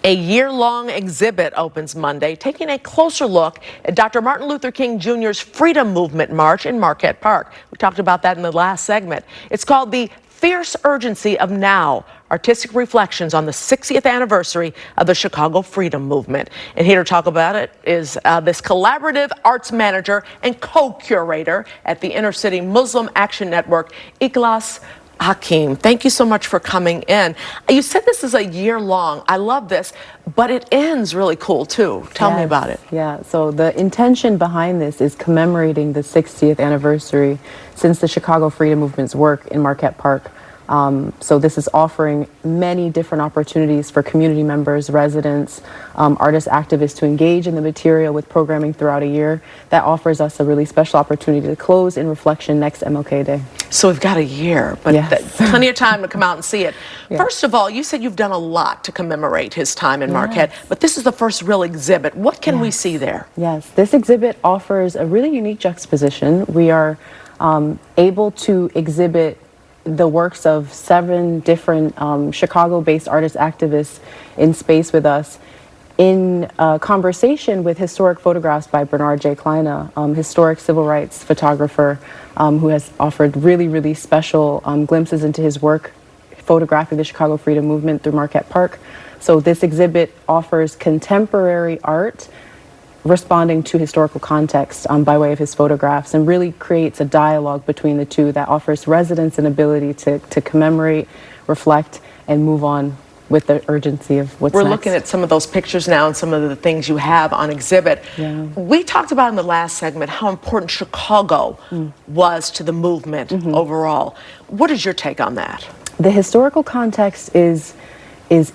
A year-long exhibit opens Monday, taking a closer look at Dr. Martin Luther King Jr.'s Freedom Movement March in Marquette Park. We talked about that in the last segment. It's called The Fierce Urgency of Now, Artistic Reflections on the 60th anniversary of the Chicago Freedom Movement. And here to talk about it is this collaborative arts manager and co-curator at the Inner City Muslim Action Network, Ikhlas Hakim. Thank you so much for coming in. You said this is a year long. I love this, but it ends really cool too. Tell me about it. Yeah, so the intention behind this is commemorating the 60th anniversary since the Chicago Freedom Movement's work in Marquette Park. So this is offering many different opportunities for community members, residents, artists, activists to engage in the material with programming throughout a year. That offers us a really special opportunity to close in reflection next MLK Day. So we've got a year, but Yes. plenty of time to come out and see it. Yeah. First of all, you said you've done a lot to commemorate his time in Marquette, but this is the first real exhibit. What can we see there? Yes, this exhibit offers a really unique juxtaposition. We are able to exhibit the works of 7 different Chicago-based artist activists in space with us in conversation with historic photographs by Bernard J. Kleine, historic civil rights photographer who has offered really, really special glimpses into his work photographing the Chicago Freedom Movement through Marquette Park. So this exhibit offers contemporary art responding to historical context by way of his photographs, and really creates a dialogue between the two that offers residents an ability to commemorate, reflect, and move on with the urgency of what's next. We're looking at some of those pictures now and some of the things you have on exhibit. Yeah. We talked about in the last segment how important Chicago was to the movement overall. What is your take on that? The historical context is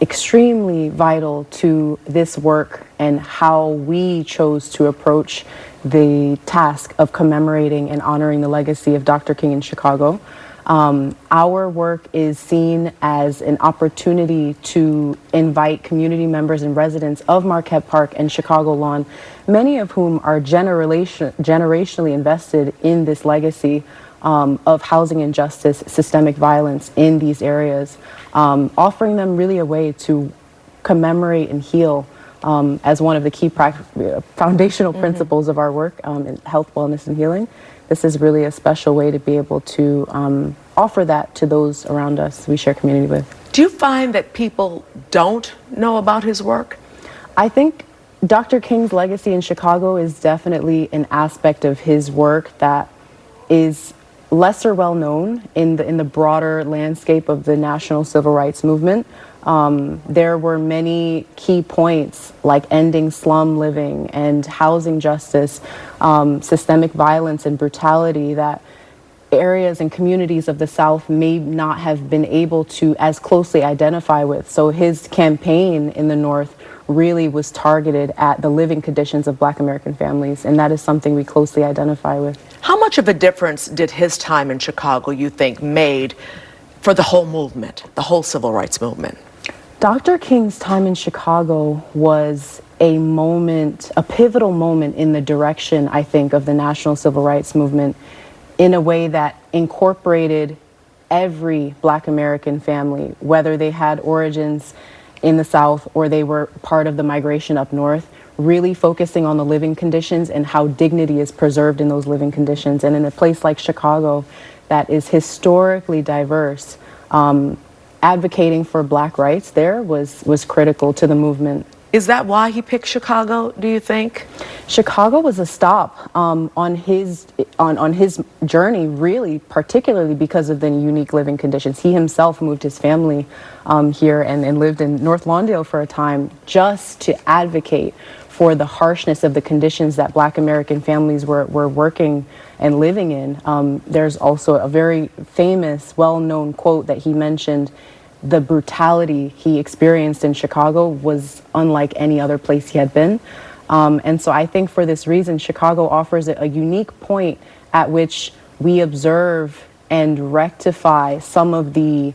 extremely vital to this work and how we chose to approach the task of commemorating and honoring the legacy of Dr. King in Chicago. Our work is seen as an opportunity to invite community members and residents of Marquette Park and Chicago Lawn, many of whom are generationally invested in this legacy of housing injustice, systemic violence in these areas, offering them really a way to commemorate and heal as one of the key foundational principles of our work in health, wellness, and healing. This is really a special way to be able to offer that to those around us we share community with. Do you find that people don't know about his work? I think Dr. King's legacy in Chicago is definitely an aspect of his work that is lesser well known in the broader landscape of the national civil rights movement. There were many key points like ending slum living and housing justice, systemic violence and brutality that areas and communities of the South may not have been able to as closely identify with. So his campaign in the North really was targeted at the living conditions of Black American families, and that is something we closely identify with. How much of a difference did his time in Chicago, you think, made for the whole movement, the whole civil rights movement? Dr. King's time in Chicago was a moment, a pivotal moment in the direction, I think, of the national civil rights movement in a way that incorporated every Black American family, whether they had origins in the South or they were part of the migration up north, really focusing on the living conditions and how dignity is preserved in those living conditions. And in a place like Chicago that is historically diverse, advocating for Black rights there was critical to the movement. Is that why he picked Chicago, do you think? Chicago was a stop on his journey, really, particularly because of the unique living conditions. He himself moved his family here and lived in North Lawndale for a time just to advocate for the harshness of the conditions that Black American families were working and living in. There's also a very famous, well-known quote that he mentioned. The brutality he experienced in Chicago was unlike any other place he had been. And so I think for this reason, Chicago offers a unique point at which we observe and rectify some of the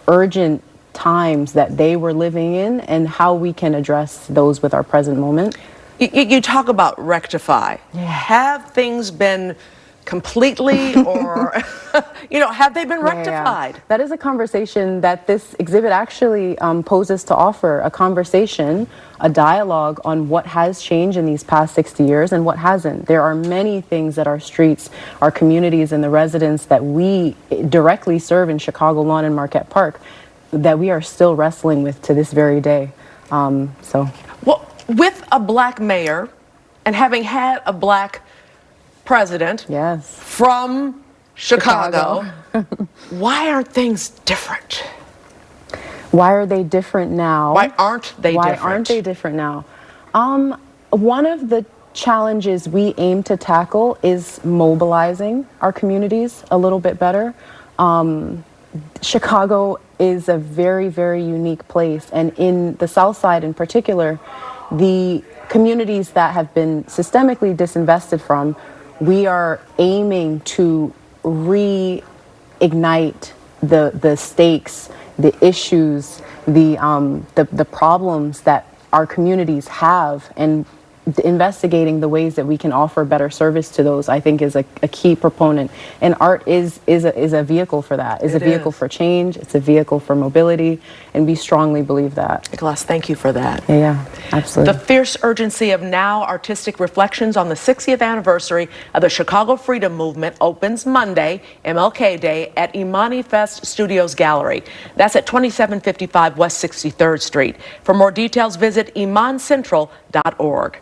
urgent times that they were living in and how we can address those with our present moment. You talk about rectify. Yeah. Have things been completely, or, have they been rectified? That is a conversation that this exhibit actually poses to offer, a conversation, a dialogue on what has changed in these past 60 years and what hasn't. There are many things that our streets, our communities, and the residents that we directly serve in Chicago Lawn and Marquette Park that we are still wrestling with to this very day. Well, with a black mayor and having had a black president Yes. from Chicago, why aren't things different? Why are they different now? Why aren't they Why different? aren't they different now? One of the challenges we aim to tackle is mobilizing our communities a little bit better. Chicago is a very, very unique place, and in the South Side in particular, the communities that have been systemically disinvested from, we are aiming to reignite the stakes, the issues, the problems that our communities have, and investigating the ways that we can offer better service to those, I think, is a key proponent. And art is a vehicle for that. It's a vehicle for change. It's a vehicle for mobility, and we strongly believe that. Nicholas, thank you for that. Yeah, absolutely. The Fierce Urgency of Now Artistic Reflections on the 60th anniversary of the Chicago Freedom Movement opens Monday, MLK Day, at Imani Fest Studios Gallery. That's at 2755 West 63rd Street. For more details, visit imancentral.org.